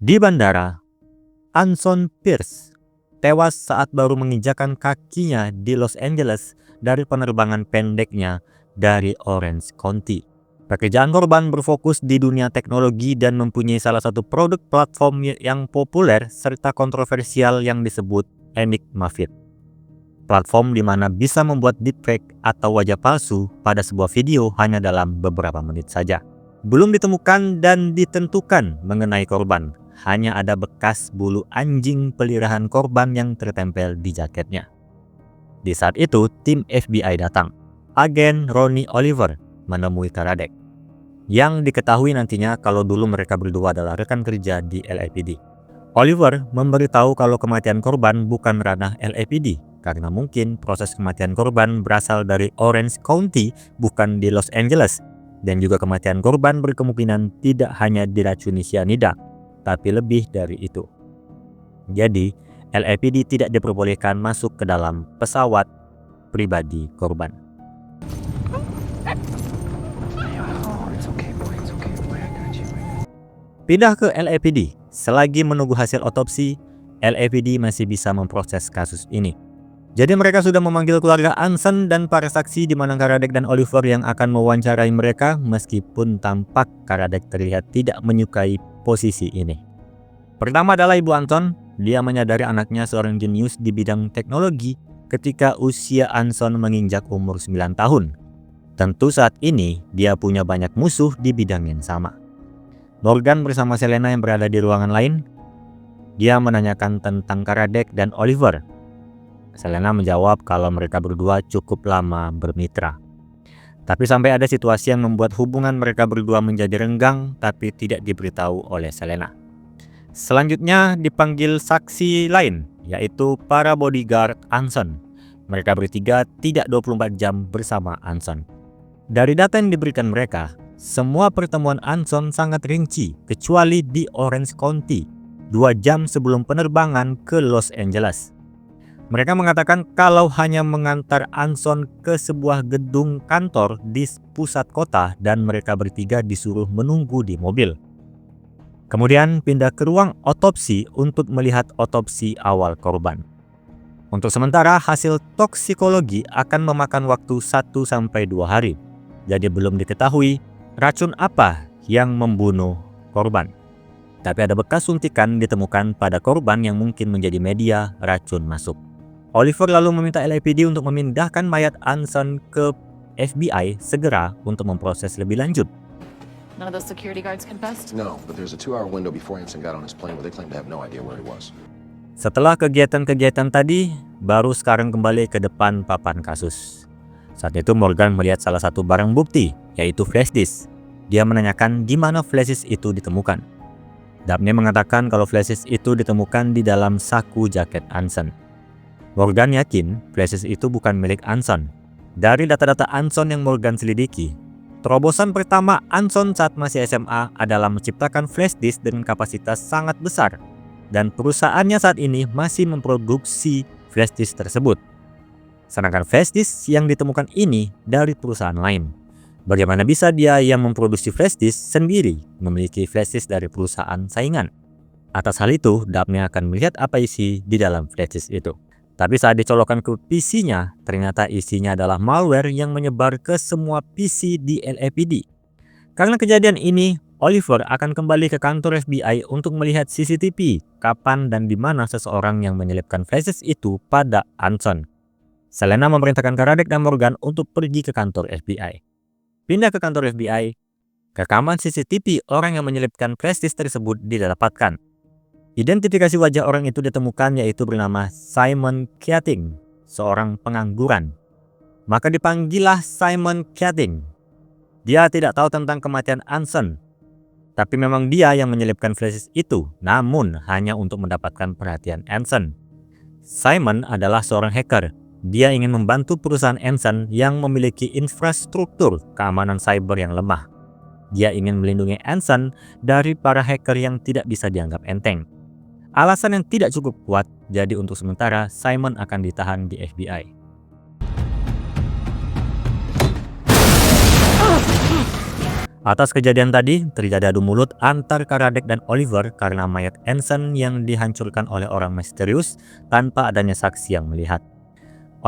Di bandara, Anson Pierce tewas saat baru menginjakan kakinya di Los Angeles dari penerbangan pendeknya dari Orange County. Pekerjaan korban berfokus di dunia teknologi dan mempunyai salah satu produk platform yang populer serta kontroversial yang disebut Enigma Feed. Platform di mana bisa membuat deepfake atau wajah palsu pada sebuah video hanya dalam beberapa menit saja. Belum ditemukan dan ditentukan mengenai korban, hanya ada bekas bulu anjing peliharaan korban yang tertempel di jaketnya. Di saat itu, tim FBI datang. Agen Ronnie Oliver menemui Karadec, yang diketahui nantinya kalau dulu mereka berdua adalah rekan kerja di LAPD. Oliver memberitahu kalau kematian korban bukan ranah LAPD, karena mungkin proses kematian korban berasal dari Orange County bukan di Los Angeles, dan juga kematian korban berkemungkinan tidak hanya diracuni cyanida, tapi lebih dari itu. Jadi, LAPD tidak diperbolehkan masuk ke dalam pesawat pribadi korban. Pindah ke LAPD. Selagi menunggu hasil otopsi, LAPD masih bisa memproses kasus ini. Jadi mereka sudah memanggil keluarga Anson dan para saksi di mana Karadec dan Oliver yang akan mewawancarai mereka, meskipun tampak Karadec terlihat tidak menyukai posisi ini. Pertama adalah Ibu Anson. Dia menyadari anaknya seorang jenius di bidang teknologi ketika usia Anson menginjak umur 9 tahun. Tentu saat ini dia punya banyak musuh di bidang yang sama. Morgan bersama Selena yang berada di ruangan lain. Dia menanyakan tentang Karadec dan Oliver. Selena menjawab kalau mereka berdua cukup lama bermitra. Tapi sampai ada situasi yang membuat hubungan mereka berdua menjadi renggang tapi tidak diberitahu oleh Selena. Selanjutnya dipanggil saksi lain, yaitu para bodyguard Anson. Mereka bertiga tidak 24 jam bersama Anson. Dari data yang diberikan mereka, semua pertemuan Anson sangat rinci, kecuali di Orange County, 2 jam sebelum penerbangan ke Los Angeles. Mereka mengatakan kalau hanya mengantar Anson ke sebuah gedung kantor di pusat kota dan mereka bertiga disuruh menunggu di mobil. Kemudian pindah ke ruang otopsi untuk melihat otopsi awal korban. Untuk sementara hasil toksikologi akan memakan waktu 1-2 hari. Jadi belum diketahui racun apa yang membunuh korban. Tapi ada bekas suntikan ditemukan pada korban yang mungkin menjadi media racun masuk. Oliver lalu meminta LAPD untuk memindahkan mayat Anson ke FBI segera untuk memproses lebih lanjut. None of those security guards confessed? No, but there's a 2-hour window before Anson got on his plane where they claim to have no idea where he was. Setelah kegiatan-kegiatan tadi, baru sekarang kembali ke depan papan kasus. Saat itu Morgan melihat salah satu barang bukti, yaitu flash disk. Dia menanyakan di mana flash disk itu ditemukan. Dabney mengatakan kalau flash disk itu ditemukan di dalam saku jaket Anson. Morgan yakin flash disk itu bukan milik Anson. Dari data-data Anson yang Morgan selidiki, terobosan pertama Anson saat masih SMA adalah menciptakan flash disk dengan kapasitas sangat besar. Dan perusahaannya saat ini masih memproduksi flash disk tersebut. Sedangkan flash disk yang ditemukan ini dari perusahaan lain. Bagaimana bisa dia yang memproduksi flash disk sendiri memiliki flash disk dari perusahaan saingan? Atas hal itu, Dabney akan melihat apa isi di dalam flash disk itu. Tapi saat dicolokkan ke PC-nya, ternyata isinya adalah malware yang menyebar ke semua PC di LAPD. Karena kejadian ini, Oliver akan kembali ke kantor FBI untuk melihat CCTV kapan dan di mana seseorang yang menyelipkan flash disk itu pada Anson. Selena memerintahkan Karadec dan Morgan untuk pergi ke kantor FBI. Pindah ke kantor FBI, rekaman CCTV orang yang menyelipkan flash disk tersebut didapatkan. Identifikasi wajah orang itu ditemukan, yaitu bernama Simon Keating, seorang pengangguran. Maka dipanggillah Simon Keating. Dia tidak tahu tentang kematian Anson, tapi memang dia yang menyelipkan flash disk itu, namun hanya untuk mendapatkan perhatian Anson. Simon adalah seorang hacker. Dia ingin membantu perusahaan Anson yang memiliki infrastruktur keamanan cyber yang lemah. Dia ingin melindungi Anson dari para hacker yang tidak bisa dianggap enteng. Alasan yang tidak cukup kuat, jadi untuk sementara Simon akan ditahan di FBI. Atas kejadian tadi, terjadi adu mulut antar Karadec dan Oliver karena mayat Anson yang dihancurkan oleh orang misterius tanpa adanya saksi yang melihat.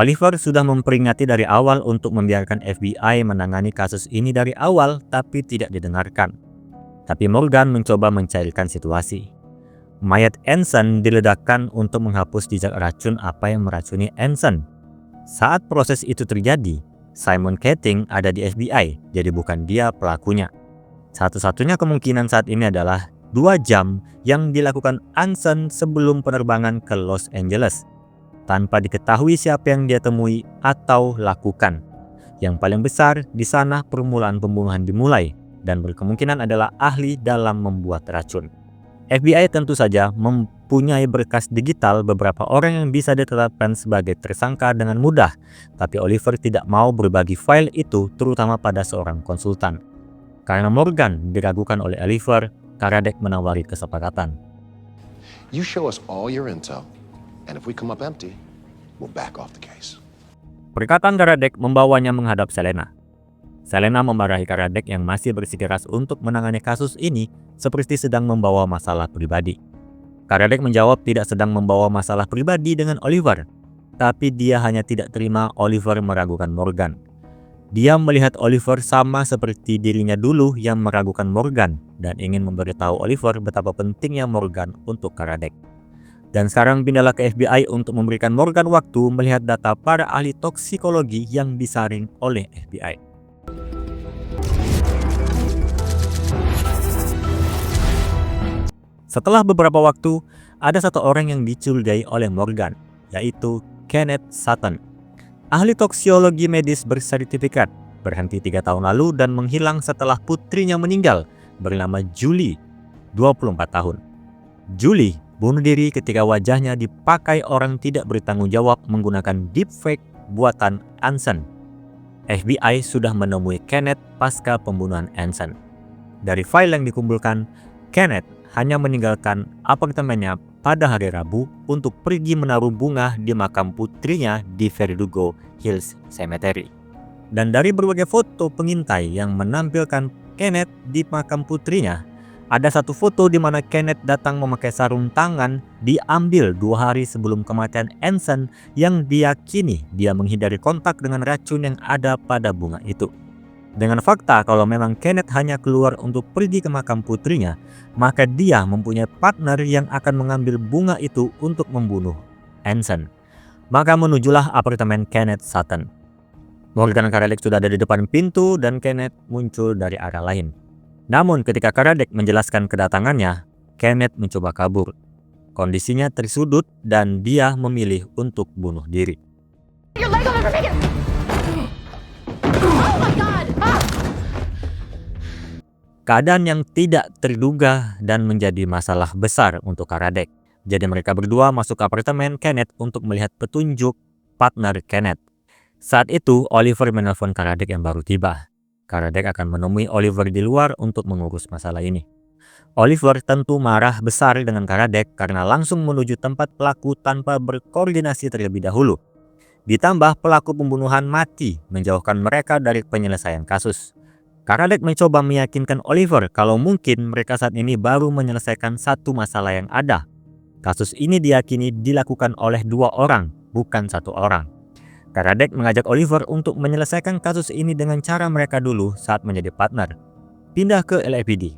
Oliver sudah memperingati dari awal untuk membiarkan FBI menangani kasus ini dari awal, tapi tidak didengarkan. Tapi Morgan mencoba mencairkan situasi. Mayat Anson diledakkan untuk menghapus jejak racun apa yang meracuni Anson. Saat proses itu terjadi, Simon Keating ada di FBI, jadi bukan dia pelakunya. Satu-satunya kemungkinan saat ini adalah 2 jam yang dilakukan Anson sebelum penerbangan ke Los Angeles, tanpa diketahui siapa yang dia temui atau lakukan. Yang paling besar, di sana permulaan pembunuhan dimulai, dan berkemungkinan adalah ahli dalam membuat racun. FBI tentu saja mempunyai berkas digital beberapa orang yang bisa ditetapkan sebagai tersangka dengan mudah, tapi Oliver tidak mau berbagi file itu terutama pada seorang konsultan. Karena Morgan diragukan oleh Oliver, Karadec menawari kesepakatan. You show us all your intel, and if we come up empty, we'll back off the case. Perkataan Karadec membawanya menghadap Selena. Selena memarahi Karadec yang masih bersikeras untuk menangani kasus ini seperti sedang membawa masalah pribadi. Karadec menjawab tidak sedang membawa masalah pribadi dengan Oliver, tapi dia hanya tidak terima Oliver meragukan Morgan. Dia melihat Oliver sama seperti dirinya dulu yang meragukan Morgan dan ingin memberitahu Oliver betapa pentingnya Morgan untuk Karadec. Dan sekarang pindahlah ke FBI untuk memberikan Morgan waktu melihat data para ahli toksikologi yang disaring oleh FBI. Setelah beberapa waktu, ada satu orang yang dicurigai oleh Morgan, yaitu Kenneth Sutton. Ahli toksiologi medis bersertifikat, berhenti 3 tahun lalu dan menghilang setelah putrinya meninggal, bernama Julie, 24 tahun. Julie bunuh diri ketika wajahnya dipakai orang tidak bertanggung jawab menggunakan deepfake buatan Anson. FBI sudah menemui Kenneth pasca pembunuhan Anson. Dari file yang dikumpulkan, Kenneth hanya meninggalkan apartemennya pada hari Rabu untuk pergi menaruh bunga di makam putrinya di Verdugo Hills Cemetery. Dan dari berbagai foto pengintai yang menampilkan Kenneth di makam putrinya, ada satu foto di mana Kenneth datang memakai sarung tangan diambil 2 hari sebelum kematian Anson yang diyakini dia menghindari kontak dengan racun yang ada pada bunga itu. Dengan fakta kalau memang Kenneth hanya keluar untuk pergi ke makam putrinya, maka dia mempunyai partner yang akan mengambil bunga itu untuk membunuh Anson. Maka menujulah apartemen Kenneth Sutton. Morgan dan Karadec sudah ada di depan pintu dan Kenneth muncul dari arah lain. Namun ketika Karadec menjelaskan kedatangannya, Kenneth mencoba kabur. Kondisinya tersudut dan dia memilih untuk bunuh diri. Your leg on the Oh my god! Ah! Keadaan yang tidak terduga dan menjadi masalah besar untuk Karadec. Jadi mereka berdua masuk ke apartemen Kenneth untuk melihat petunjuk partner Kenneth. Saat itu Oliver menelpon Karadec yang baru tiba. Karadec akan menemui Oliver di luar untuk mengurus masalah ini. Oliver tentu marah besar dengan Karadec karena langsung menuju tempat pelaku tanpa berkoordinasi terlebih dahulu. Ditambah pelaku pembunuhan mati menjauhkan mereka dari penyelesaian kasus. Karadec mencoba meyakinkan Oliver kalau mungkin mereka saat ini baru menyelesaikan satu masalah yang ada. Kasus ini diyakini dilakukan oleh 2 orang, bukan 1 orang. Karadec mengajak Oliver untuk menyelesaikan kasus ini dengan cara mereka dulu saat menjadi partner. Pindah ke LAPD.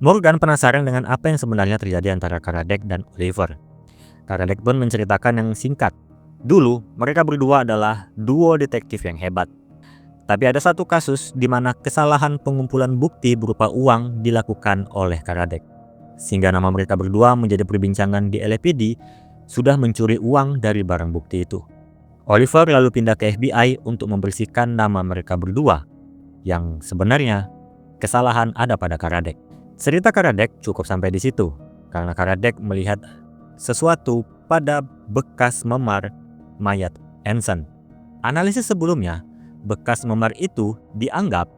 Morgan penasaran dengan apa yang sebenarnya terjadi antara Karadec dan Oliver. Karadec pun menceritakan yang singkat. Dulu, mereka berdua adalah duo detektif yang hebat. Tapi ada satu kasus di mana kesalahan pengumpulan bukti berupa uang dilakukan oleh Karadec. Sehingga nama mereka berdua menjadi perbincangan di LAPD sudah mencuri uang dari barang bukti itu. Oliver lalu pindah ke FBI untuk membersihkan nama mereka berdua, yang sebenarnya kesalahan ada pada Karadec. Cerita Karadec cukup sampai di situ, karena Karadec melihat sesuatu pada bekas memar mayat Anson. Analisis sebelumnya, bekas memar itu dianggap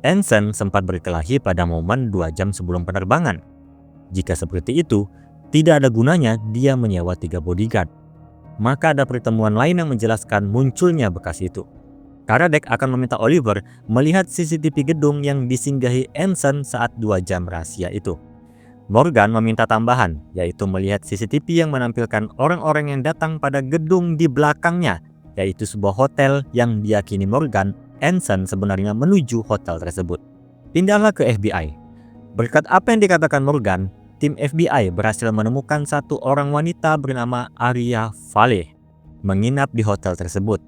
Anson sempat berkelahi pada momen 2 jam sebelum penerbangan. Jika seperti itu, tidak ada gunanya dia menyewa 3 bodyguard. Maka ada pertemuan lain yang menjelaskan munculnya bekas itu. Karadec akan meminta Oliver melihat CCTV gedung yang disinggahi Anson saat 2 jam rahasia itu. Morgan meminta tambahan, yaitu melihat CCTV yang menampilkan orang-orang yang datang pada gedung di belakangnya, yaitu sebuah hotel yang diyakini Morgan, Anson sebenarnya menuju hotel tersebut. Pindahlah ke FBI. Berkat apa yang dikatakan Morgan, tim FBI berhasil menemukan satu orang wanita bernama Aria Vale menginap di hotel tersebut.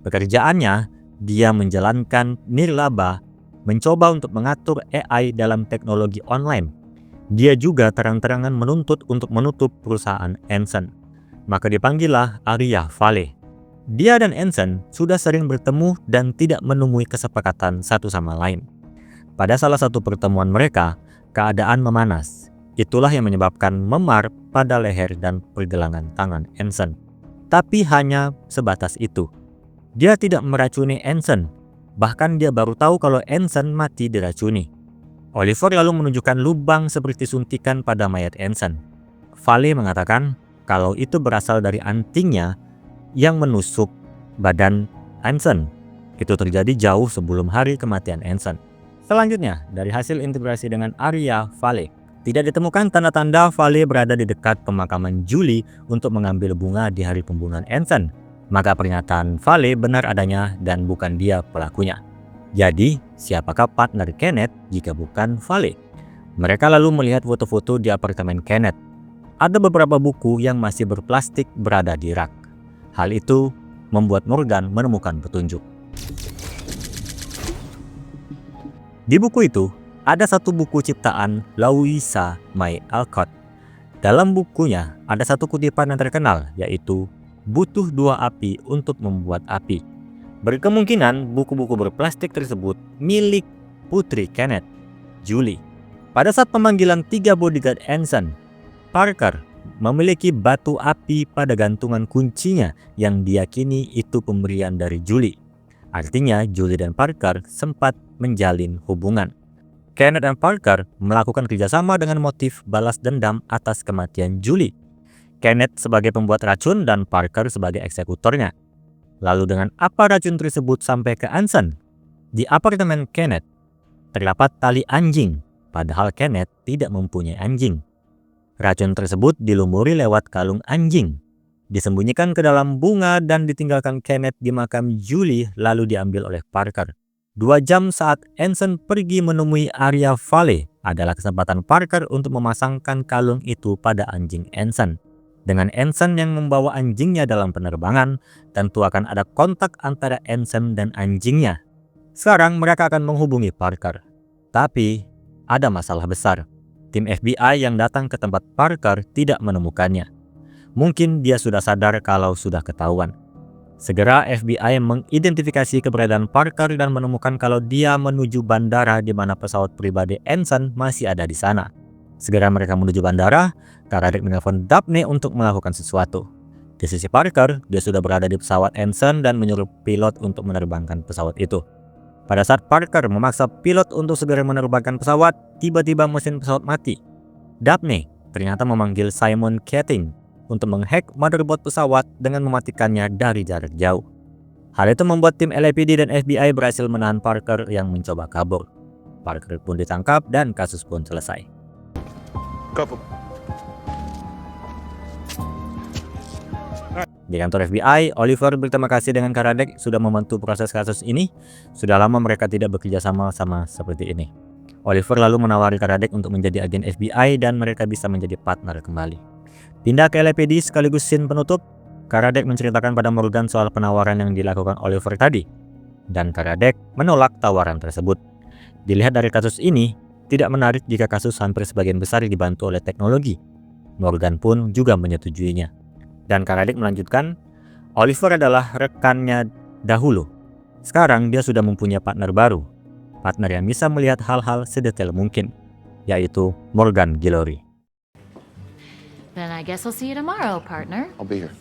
Pekerjaannya, dia menjalankan nirlaba, mencoba untuk mengatur AI dalam teknologi online. Dia juga terang-terangan menuntut untuk menutup perusahaan Anson. Maka dipanggillah Aria Vale. Dia dan Anson sudah sering bertemu dan tidak menemui kesepakatan satu sama lain. Pada salah satu pertemuan mereka, keadaan memanas. Itulah yang menyebabkan memar pada leher dan pergelangan tangan Anson. Tapi hanya sebatas itu. Dia tidak meracuni Anson. Bahkan dia baru tahu kalau Anson mati diracuni. Oliver lalu menunjukkan lubang seperti suntikan pada mayat Anson. Vale mengatakan kalau itu berasal dari antingnya yang menusuk badan Anson. Itu terjadi jauh sebelum hari kematian Anson. Selanjutnya, dari hasil integrasi dengan Aria Vale, tidak ditemukan tanda-tanda Vale berada di dekat pemakaman Julie untuk mengambil bunga di hari pembunuhan Anson. Maka pernyataan Vale benar adanya dan bukan dia pelakunya. Jadi, siapakah partner Kenneth jika bukan Vale? Mereka lalu melihat foto-foto di apartemen Kenneth. Ada beberapa buku yang masih berplastik berada di rak. Hal itu membuat Morgan menemukan petunjuk. Di buku itu, ada satu buku ciptaan Louisa May Alcott. Dalam bukunya, ada satu kutipan yang terkenal, yaitu butuh 2 api untuk membuat api. Berkemungkinan buku-buku berplastik tersebut milik putri Kenneth, Julie. Pada saat pemanggilan 3 bodyguard Anson, Parker memiliki batu api pada gantungan kuncinya yang diyakini itu pemberian dari Julie. Artinya Julie dan Parker sempat menjalin hubungan. Kenneth dan Parker melakukan kerjasama dengan motif balas dendam atas kematian Julie. Kenneth sebagai pembuat racun dan Parker sebagai eksekutornya. Lalu dengan apa racun tersebut sampai ke Anson? Di apartemen Kenneth terdapat tali anjing, padahal Kenneth tidak mempunyai anjing. Racun tersebut dilumuri lewat kalung anjing, disembunyikan ke dalam bunga dan ditinggalkan Kenneth di makam Julie lalu diambil oleh Parker. 2 jam saat Anson pergi menemui Aria Vale adalah kesempatan Parker untuk memasangkan kalung itu pada anjing Anson. Dengan Anson yang membawa anjingnya dalam penerbangan, tentu akan ada kontak antara Anson dan anjingnya. Sekarang mereka akan menghubungi Parker. Tapi, ada masalah besar. Tim FBI yang datang ke tempat Parker tidak menemukannya. Mungkin dia sudah sadar kalau sudah ketahuan. Segera FBI mengidentifikasi keberadaan Parker dan menemukan kalau dia menuju bandara di mana pesawat pribadi Anson masih ada di sana. Segera mereka menuju bandara, Karadec menelpon Dabney untuk melakukan sesuatu. Di sisi Parker, dia sudah berada di pesawat Anson dan menyuruh pilot untuk menerbangkan pesawat itu. Pada saat Parker memaksa pilot untuk segera menerbangkan pesawat, tiba-tiba mesin pesawat mati. Dabney ternyata memanggil Simon Keating untuk menghack motherboard pesawat dengan mematikannya dari jarak jauh. Hal itu membuat tim LAPD dan FBI berhasil menahan Parker yang mencoba kabur. Parker pun ditangkap dan kasus pun selesai. Di kantor FBI, Oliver berterima kasih dengan Karadec sudah membantu proses kasus ini. Sudah lama mereka tidak bekerja sama seperti ini. Oliver lalu menawari Karadec untuk menjadi agen FBI dan mereka bisa menjadi partner kembali. Pindah ke LAPD sekaligus scene penutup, Karadec menceritakan pada Morgan soal penawaran yang dilakukan Oliver tadi. Dan Karadec menolak tawaran tersebut. Dilihat dari kasus ini, tidak menarik jika kasus hampir sebagian besar dibantu oleh teknologi. Morgan pun juga menyetujuinya. Dan Karadec melanjutkan, Oliver adalah rekannya dahulu. Sekarang dia sudah mempunyai partner baru. Partner yang bisa melihat hal-hal sedetail mungkin, yaitu Morgan Guillory. Then I guess I'll see you tomorrow, partner. I'll be here.